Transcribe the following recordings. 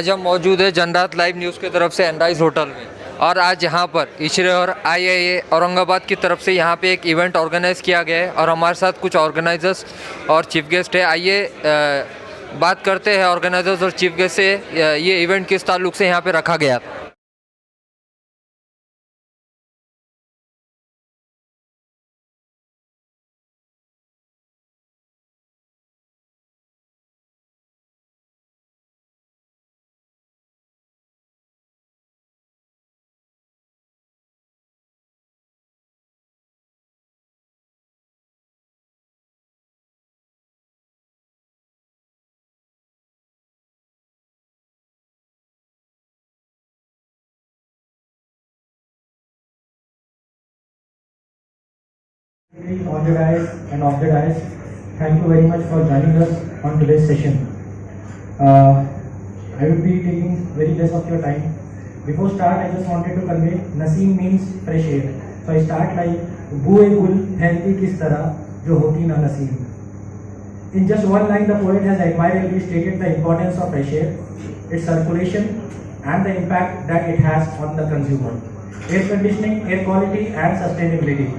आज हम मौजूद है जनरात लाइव न्यूज़ की तरफ से एनराइज होटल में, और आज यहाँ पर इशरे और आईआईए औरंगाबाद की तरफ से यहाँ पे एक इवेंट ऑर्गेनाइज़ किया गया है और हमारे साथ कुछ ऑर्गेनाइजर्स और चीफ गेस्ट है। आइए बात करते हैं ऑर्गेनाइजर्स और चीफ गेस्ट से, ये इवेंट किस ताल्लुक से यहाँ पे रखा गया था। On the dais and off the dais, thank you very much for joining us on today's session. I will be taking very less of your time. Before start, I just wanted to convey Naseem means fresh air. So I start like boo e gul phailti kis tarah jo hoti na Naseem. In just one line, the poet has admirably stated the importance of fresh air, its circulation, and the impact that it has on the consumer. Air conditioning, air quality, and sustainability.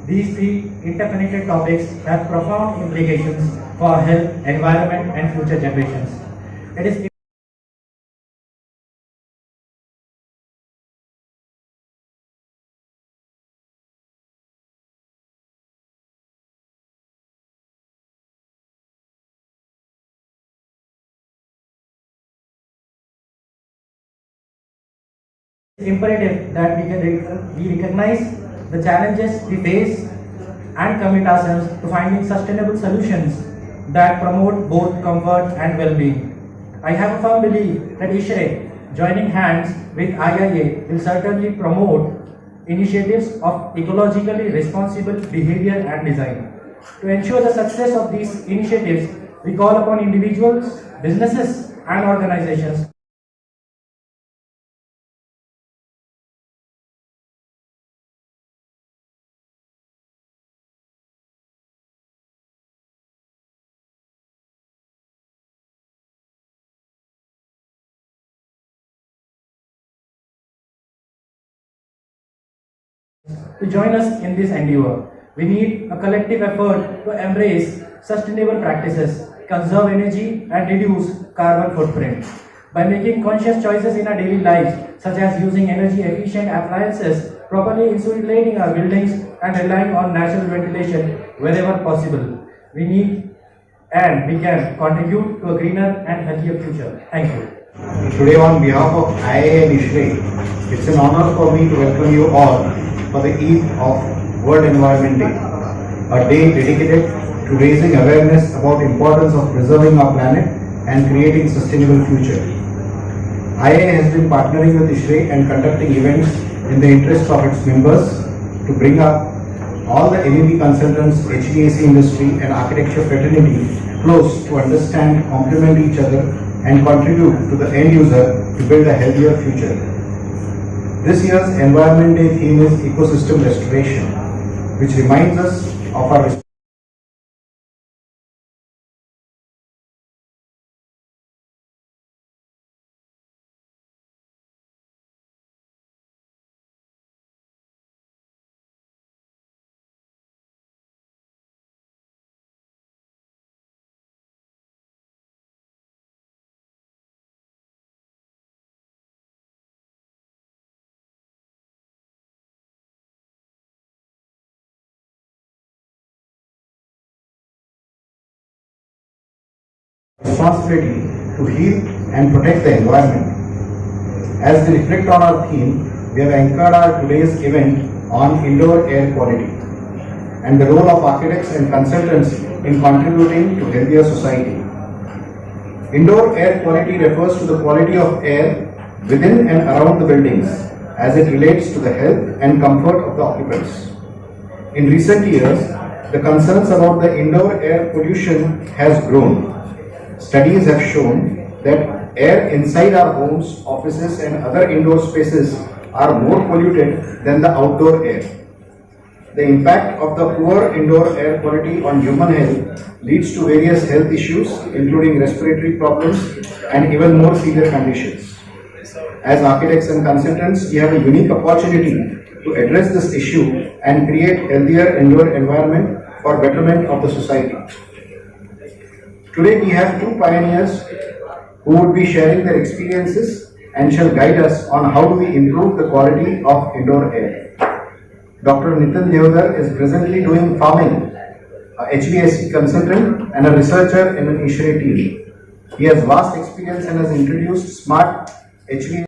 These three interconnected topics have profound implications for health, environment, and future generations. It is imperative that we recognize the challenges we face and commit ourselves to finding sustainable solutions that promote both comfort and well-being. I have a firm belief that ISHRE, joining hands with IIA, will certainly promote initiatives of ecologically responsible behavior and design. To ensure the success of these initiatives, we call upon individuals, businesses, and organizations to join us in this endeavor. We need a collective effort to embrace sustainable practices, conserve energy, and reduce carbon footprint. By making conscious choices in our daily lives, such as using energy efficient appliances, properly insulating our buildings, and relying on natural ventilation wherever possible, we can contribute to a greener and healthier future. Thank you. Today, on behalf of IIA and ISHRE, it's an honor for me to welcome you all for the Eve of World Environment Day, a day dedicated to raising awareness about the importance of preserving our planet and creating sustainable future. IIA has been partnering with ISHRE and conducting events in the interest of its members to bring up all the MEP consultants, HVAC industry and architecture fraternity close to understand, complement each other and contribute to the end user to build a healthier future. This year's Environment Day theme is Ecosystem Restoration, which reminds us of our responsibility to heal and protect the environment. As we reflect on our theme, we have anchored our today's event on indoor air quality and the role of architects and consultants in contributing to healthier society. Indoor air quality refers to the quality of air within and around the buildings as it relates to the health and comfort of the occupants. In recent years, the concerns about the indoor air pollution has grown. Studies have shown that air inside our homes, offices and other indoor spaces are more polluted than the outdoor air. The impact of the poor indoor air quality on human health leads to various health issues, including respiratory problems and even more severe conditions. As architects and consultants, we have a unique opportunity to address this issue and create healthier indoor environment for betterment of the society. Today we have two pioneers who would be sharing their experiences and shall guide us on how do we improve the quality of indoor air. Dr. Nitin Deodhar is presently doing farming, a HVAC consultant and a researcher in an ISHRE team. He has vast experience and has introduced smart HVAC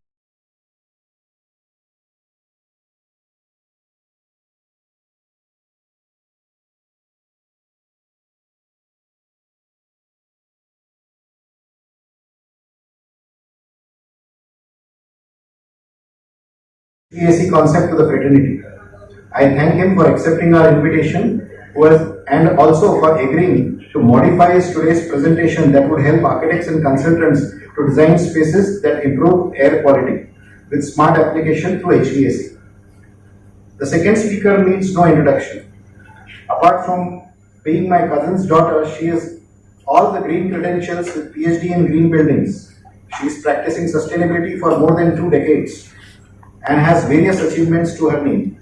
concept to the fraternity. I thank him for accepting our invitation and also for agreeing to modify his today's presentation that would help architects and consultants to design spaces that improve air quality with smart application through HVAC. The second speaker needs no introduction. Apart from being my cousin's daughter, she has all the green credentials with PhD in green buildings. She is practicing sustainability for more than 2 decades and has various achievements to her name.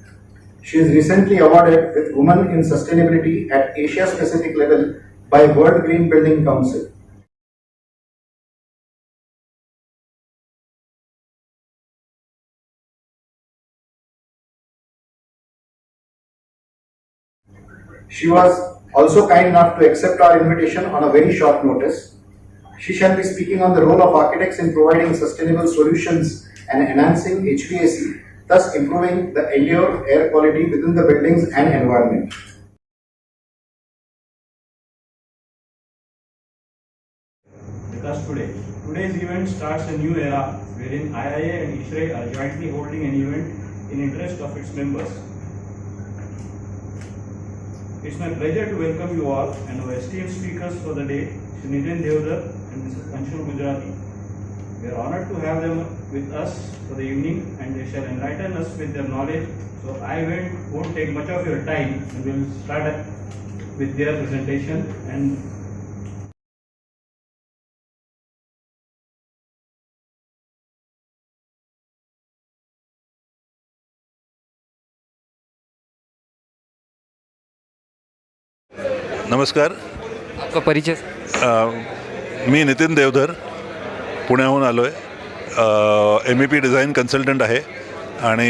She is recently awarded with Women in Sustainability at Asia Pacific level by World Green Building Council. She was also kind enough to accept our invitation on a very short notice. She shall be speaking on the role of architects in providing sustainable solutions and enhancing HVAC, thus improving the indoor air quality within the buildings and environment. With us today. Today's event starts a new era wherein IIA and ISHRE are jointly holding an event in interest of its members. It's my pleasure to welcome you all and our esteemed speakers for the day, Mr. Nitin Deodhar and Mrs. Anshul Gujarati. We are honored to have them with us for the evening and they shall enlighten us with their knowledge. So I won't take much of your time and we'll start with their presentation. And नमस्कार. आपका परिचय? मी नितीन देवधर पुण्याहून आलो आहे. MEP design consultant आहे आणि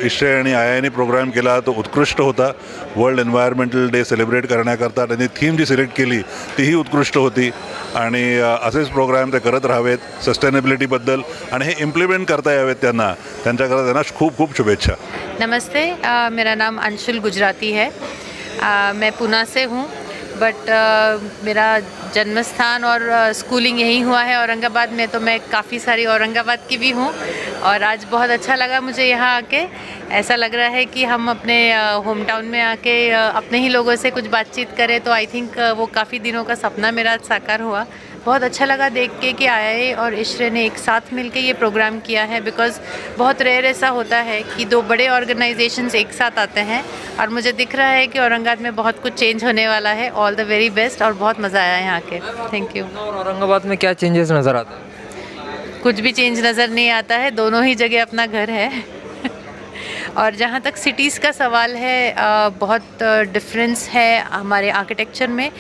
ISHRE आणि IIAने programme केला तो उत्कृष्ट होता. वर्ल्ड एन्व्हायरमेंटल डे सेलिब्रेट करण्याकरता त्यांनी थीम जी सिलेक्ट केली तीही उत्कृष्ट होती आणि असेच प्रोग्राम ते करत राहावेत सस्टेनेबिलिटीबद्दल आणि हे इम्प्लिमेंट करता यावेत त्यांना खूप खूप शुभेच्छा. नमस्ते, मेरा नाम अंशुल गुजराती है. मैं पुणे से हूँ बट मेरा जन्म स्थान और स्कूलिंग यहीं हुआ है औरंगाबाद में, तो मैं काफ़ी सारी औरंगाबाद की भी हूँ और आज बहुत अच्छा लगा मुझे यहाँ आके. ऐसा लग रहा है कि हम अपने होम टाउन में आके अपने ही लोगों से कुछ बातचीत करें, तो आई थिंक वो काफ़ी दिनों का सपना मेरा साकार हुआ. बहुत अच्छा लगा देख के कि IIA और ISHRE ने एक साथ मिलके ये प्रोग्राम किया है, बिकॉज़ बहुत रेयर ऐसा होता है कि दो बड़े ऑर्गेनाइजेशंस एक साथ आते हैं और मुझे दिख रहा है कि औरंगाबाद में बहुत कुछ चेंज होने वाला है. ऑल द वेरी बेस्ट और बहुत मज़ा आया यहाँ के. Thank you. और औरंगाबाद में क्या चेंजेस नज़र आता है? कुछ भी चेंज नज़र नहीं आता है, दोनों ही जगह अपना घर है. और जहाँ तक सिटीज़ का सवाल है, बहुत डिफरेंस है हमारे आर्किटेक्चर में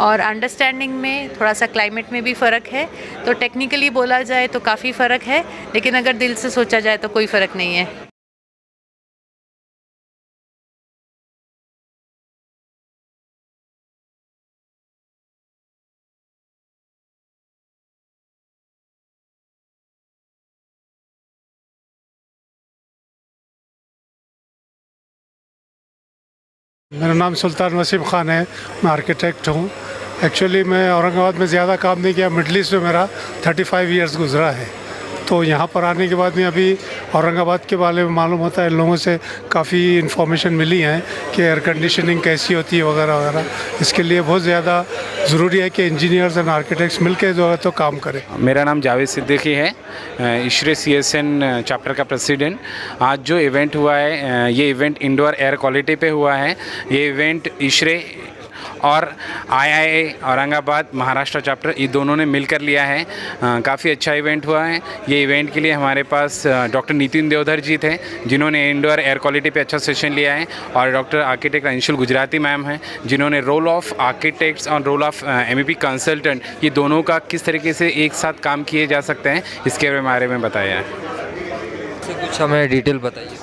और अंडरस्टैंडिंग में. थोड़ा सा क्लाइमेट में भी फ़र्क है, तो टेक्निकली बोला जाए तो काफ़ी फ़र्क है, लेकिन अगर दिल से सोचा जाए तो कोई फ़र्क नहीं है. मेरा नाम सुल्तान वसीम ख़ान है. मैं आर्किटेक्ट हूँ. एक्चुअली मैं औरंगाबाद में ज़्यादा काम नहीं किया. मिडल ईस्ट में मेरा 35 इयर्स गुजरा है. तो यहाँ पर आने के बाद में अभी औरंगाबाद के बारे में मालूम होता है। लोगों से काफ़ी इन्फॉर्मेशन मिली है कि एयर कंडीशनिंग कैसी होती है वगैरह वगैरह। इसके लिए बहुत ज़्यादा ज़रूरी है कि इंजीनियर्स एंड आर्किटेक्ट्स मिलकर जो है तो काम करें। मेरा नाम जावेद सिद्दीकी है, इशरे CSN चैप्टर का प्रेसिडेंट। आज जो इवेंट हुआ है, ये इवेंट इंडोर एयर क्वालिटी पे हुआ है। ये इवेंट इशरे और IIA औरंगाबाद महाराष्ट्र चैप्टर, ये दोनों ने मिलकर लिया है। काफ़ी अच्छा इवेंट हुआ है। ये इवेंट के लिए हमारे पास डॉक्टर नितिन देवधर जी थे, जिन्होंने इंडोर एयर क्वालिटी पे अच्छा सेशन लिया है, और doctor architect Anshul Gujarati ma'am हैं, जिन्होंने रोल ऑफ आर्किटेक्ट्स और रोल ऑफ MEP कंसल्टेंट, ये दोनों का किस तरीके से एक साथ काम किए जा सकते हैं, इसके बारे में बताया है। कुछ हमें डिटेल बताइए।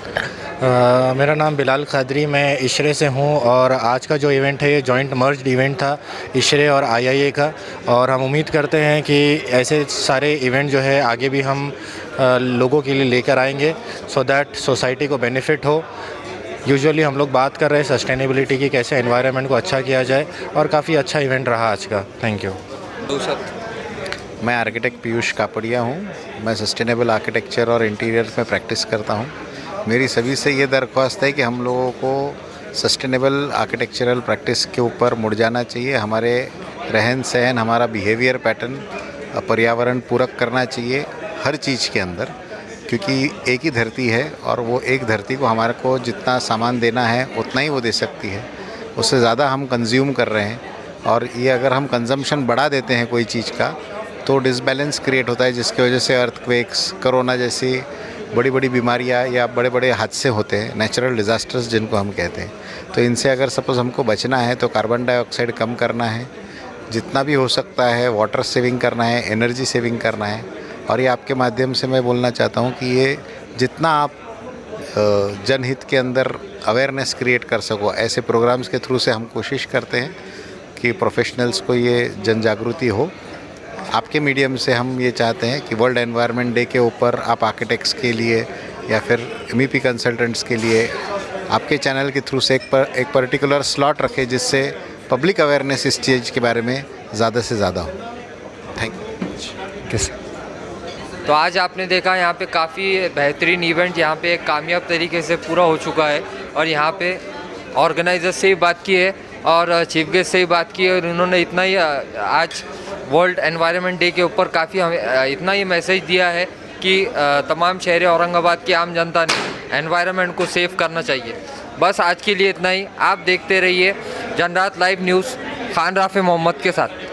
मेरा नाम बिलाल खादरी, मैं इशरे से हूँ और आज का जो इवेंट है ये जॉइंट मर्ज्ड इवेंट था इशरे और IIA का। और हम उम्मीद करते हैं कि ऐसे सारे इवेंट जो है आगे भी हम लोगों के लिए लेकर आएंगे, सो दैट सोसाइटी को बेनिफिट हो। यूजुअली हम लोग बात कर रहे हैं सस्टेनेबिलिटी की, कैसे एनवायरनमेंट को अच्छा किया जाए, और काफ़ी अच्छा इवेंट रहा आज का। Thank you. मैं आर्किटेक्ट पीयूष कापड़िया हूँ। मैं सस्टेनेबल आर्किटेक्चर और इंटीरियर में प्रैक्टिस करता हूँ। मेरी सभी से ये दरख्वास्त है कि हम लोगों को सस्टेनेबल आर्किटेक्चरल प्रैक्टिस के ऊपर मुड़ जाना चाहिए। हमारे रहन सहन, हमारा बिहेवियर पैटर्न पर्यावरण पूरक करना चाहिए हर चीज़ के अंदर, क्योंकि एक ही धरती है और वो एक धरती को हमारे को जितना सामान देना है उतना ही वो दे सकती है। उससे ज़्यादा हम कंज्यूम कर रहे हैं, और ये अगर हम कंजम्पशन बढ़ा देते हैं कोई चीज़ का तो डिसबैलेंस क्रिएट होता है, जिसकी वजह से अर्थक्वेक्स, कोरोना जैसी बड़ी बड़ी बीमारियाँ या बड़े बड़े हादसे होते हैं, नेचुरल डिज़ास्टर्स जिनको हम कहते हैं। तो इनसे अगर सपोज़ हमको बचना है तो कार्बन डाइऑक्साइड कम करना है, जितना भी हो सकता है वाटर सेविंग करना है, एनर्जी सेविंग करना है। और ये आपके माध्यम से मैं बोलना चाहता हूँ कि ये जितना आप जनहित के अंदर अवेयरनेस क्रिएट कर सको, ऐसे प्रोग्राम्स के थ्रू से हम कोशिश करते हैं कि प्रोफेशनल्स को ये जन जागृति हो। आपके मीडियम से हम ये चाहते हैं कि वर्ल्ड एनवायरनमेंट डे के ऊपर आप आर्किटेक्ट्स के लिए या फिर MEP कंसल्टेंट्स के लिए आपके चैनल के थ्रू से एक पर्टिकुलर स्लॉट रखें, जिससे पब्लिक अवेयरनेस इस चीज़ के बारे में ज़्यादा से ज़्यादा हो। Thank you. तो आज आपने देखा यहाँ पे काफ़ी बेहतरीन इवेंट यहाँ पे कामयाब तरीके से पूरा हो चुका है, और यहाँ पे ऑर्गेनाइजर से ही बात की है और चीफ गेस्ट से ही बात की है, और उन्होंने इतना ही आज वर्ल्ड एनवायरनमेंट डे के ऊपर काफ़ी हमें इतना ही मैसेज दिया है कि तमाम शहर औरंगाबाद की आम जनता ने एनवायरनमेंट को सेव करना चाहिए। बस आज के लिए इतना ही। आप देखते रहिए जनरात लाइव न्यूज़, खान राफे मोहम्मद के साथ।